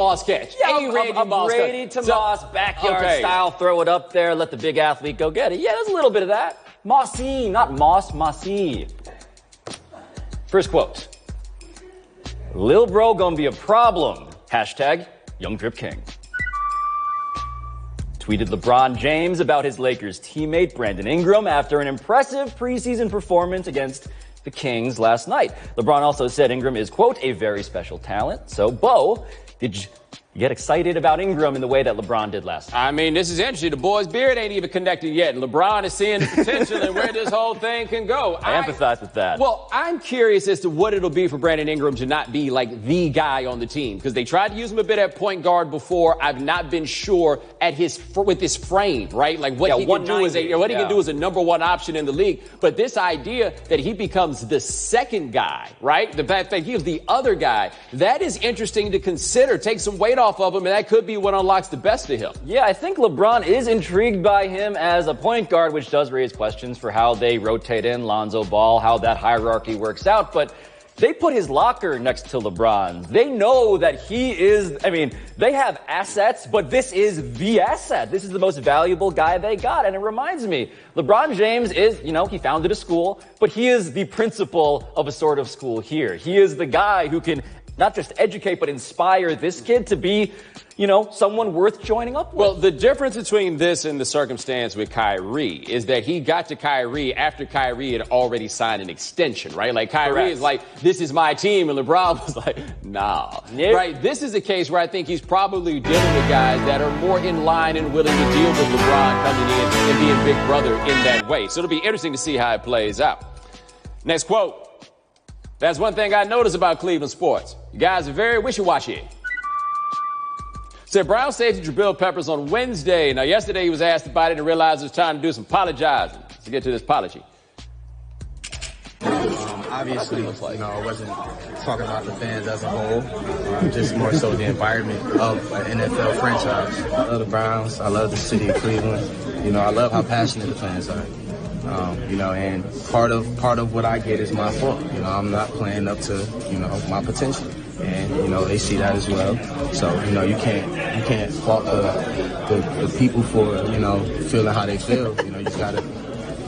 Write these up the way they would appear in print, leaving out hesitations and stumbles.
Moss catch. Yeah, a Randy Moss Brady catch. to Moss, backyard style, throw it up there, let the big athlete go get it. Yeah, there's a little bit of that. Mossy, not Moss, Mossy. First quote. Lil bro gonna be a problem. Hashtag Young Drip King. Tweeted LeBron James about his Lakers teammate Brandon Ingram after an impressive preseason performance against the Kings last night. LeBron also said Ingram is, quote, a very special talent. So, Bo, did you get excited about Ingram in the way that LeBron did last night? I mean, this is interesting. The boy's beard ain't even connected yet. And LeBron is seeing the potential and where this whole thing can go. I empathize with that. Well, I'm curious as to what it'll be for Brandon Ingram to not be like the guy on the team, because they tried to use him a bit at point guard before. I've not been sure at with his frame, right? Like what he can do as a number one option in the league. But this idea that he becomes the second guy, right? The fact that he is the other guy, that is interesting to consider. Take some weight off of him, and that could be what unlocks the best of him. Yeah, I think LeBron is intrigued by him as a point guard, which does raise questions for how they rotate in Lonzo Ball, how that hierarchy works out. But they put his locker next to LeBron's. They know that he is, they have assets, but this is the asset. This is the most valuable guy they got. And it reminds me, LeBron James is, he founded a school, but he is the principal of a sort of school here. He is the guy who can not just educate, but inspire this kid to be, someone worth joining up with. Well, the difference between this and the circumstance with Kyrie is that he got to Kyrie after Kyrie had already signed an extension, right? Like Kyrie is like, this is my team, and LeBron was like, nah. Nope. Right? This is a case where I think he's probably dealing with guys that are more in line and willing to deal with LeBron coming in and being big brother in that way. So it'll be interesting to see how it plays out. Next quote. That's one thing I noticed about Cleveland sports. You guys are very wishy-washy. Said Brown safety Jabril Peppers on Wednesday. Now, yesterday he was asked about it and realized it was time to do some apologizing. Let's get to this apology. Obviously, I wasn't talking about the fans as a whole, just more so the environment of an NFL franchise. I love the Browns. I love the city of Cleveland. I love how passionate the fans are. And part of what I get is my fault. I'm not playing up to, my potential. And, they see that as well. So, you can't fault the people for, feeling how they feel. You just got to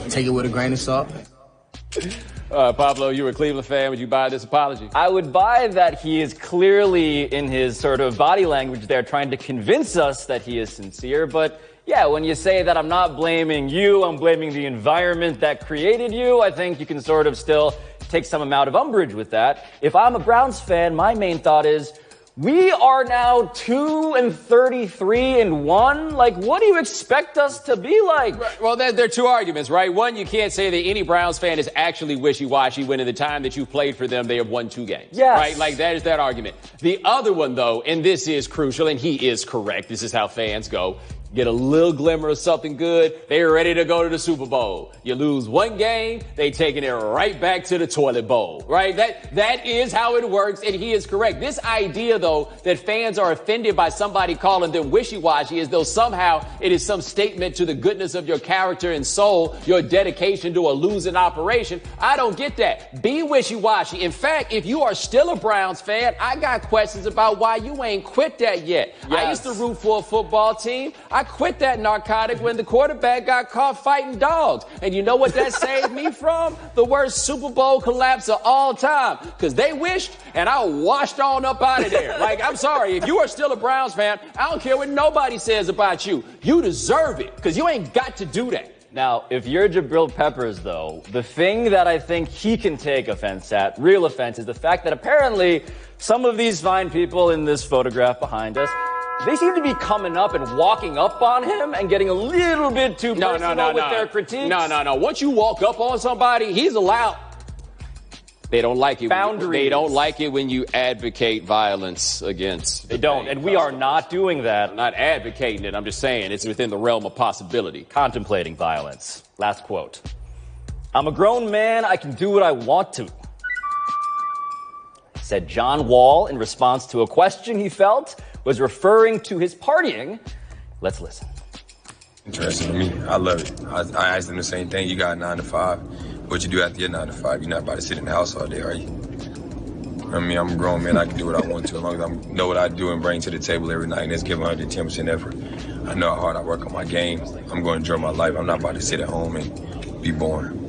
take it with a grain of salt. Pablo, you're a Cleveland fan. Would you buy this apology? I would buy that he is clearly in his sort of body language there trying to convince us that he is sincere. But yeah, when you say that I'm not blaming you, I'm blaming the environment that created you, I think you can sort of still take some amount of umbrage with that. If I'm a Browns fan, my main thought is, we are now 2-33-1. Like, what do you expect us to be like? Well, there are two arguments, right? One, you can't say that any Browns fan is actually wishy-washy when in the time that you played for them, they have won 2 games. Yes. Right? Like, that is that argument. The other one, though, and this is crucial, and he is correct. This is how fans go. Get a little glimmer of something good, they're ready to go to the Super Bowl. You lose one game, they taking it right back to the toilet bowl, right? That is how it works, and he is correct. This idea, though, that fans are offended by somebody calling them wishy-washy as though somehow it is some statement to the goodness of your character and soul, your dedication to a losing operation, I don't get that. Be wishy-washy. In fact, if you are still a Browns fan, I got questions about why you ain't quit that yet. Yes. I used to root for a football team. I quit that narcotic when the quarterback got caught fighting dogs. And you know what that saved me from? The worst Super Bowl collapse of all time. Because they wished, and I washed on up out of there. Like, I'm sorry. If you are still a Browns fan, I don't care what nobody says about you. You deserve it, because you ain't got to do that. Now, if you're Jabril Peppers, though, the thing that I think he can take offense at, real offense, is the fact that apparently some of these fine people in this photograph behind us, they seem to be coming up and walking up on him and getting a little bit too personal with their critiques. No. Once you walk up on somebody, he's allowed. They don't like it. They don't like it when you advocate violence against. They don't, and we are not doing that. I'm not advocating it. I'm just saying it's within the realm of possibility. Contemplating violence. Last quote. I'm a grown man. I can do what I want to. Said John Wall in response to a question he felt was referring to his partying. Let's listen. Interesting to me. I love it. I asked them the same thing. You got 9 to 5. What you do after your 9 to 5? You're not about to sit in the house all day, are you? I mean, I'm a grown man. I can do what I want to as long as I know what I do and bring to the table every night, and that's give 110% effort. I know how hard I work on my game. I'm going to enjoy my life. I'm not about to sit at home and be boring.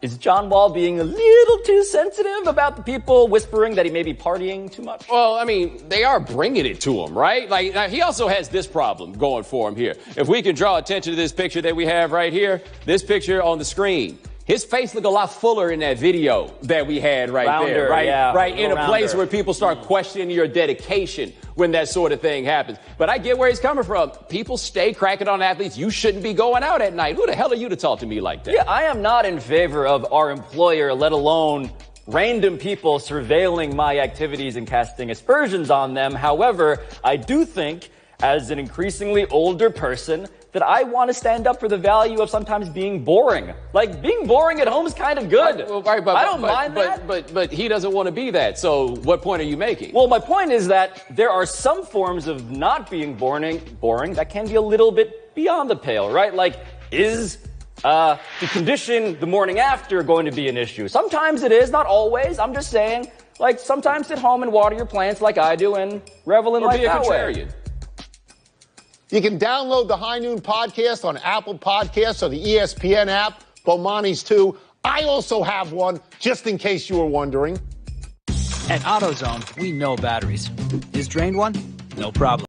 Is John Wall being a little too sensitive about the people whispering that he may be partying too much? Well, I mean, they are bringing it to him, right? Like, now, he also has this problem going for him here. If we can draw attention to this picture that we have right here, this picture on the screen. His face looked a lot fuller in that video that we had right there, right? Yeah, right, in a place rounder. where people start questioning your dedication when that sort of thing happens. But I get where he's coming from. People stay cracking on athletes. You shouldn't be going out at night. Who the hell are you to talk to me like that? Yeah, I am not in favor of our employer, let alone random people surveilling my activities and casting aspersions on them. However, I do think, as an increasingly older person, that I want to stand up for the value of sometimes being boring. Like, being boring at home is kind of good. Right, I don't mind that. But he doesn't want to be that. So what point are you making? Well, my point is that there are some forms of not being boring that can be a little bit beyond the pale, right? Like, is the condition the morning after going to be an issue? Sometimes it is, not always. I'm just saying, like, sometimes sit home and water your plants like I do and revel in life that way. You can download the High Noon podcast on Apple Podcasts or the ESPN app, Bomani's too. I also have one, just in case you were wondering. At AutoZone, we know batteries. Is drained one? No problem.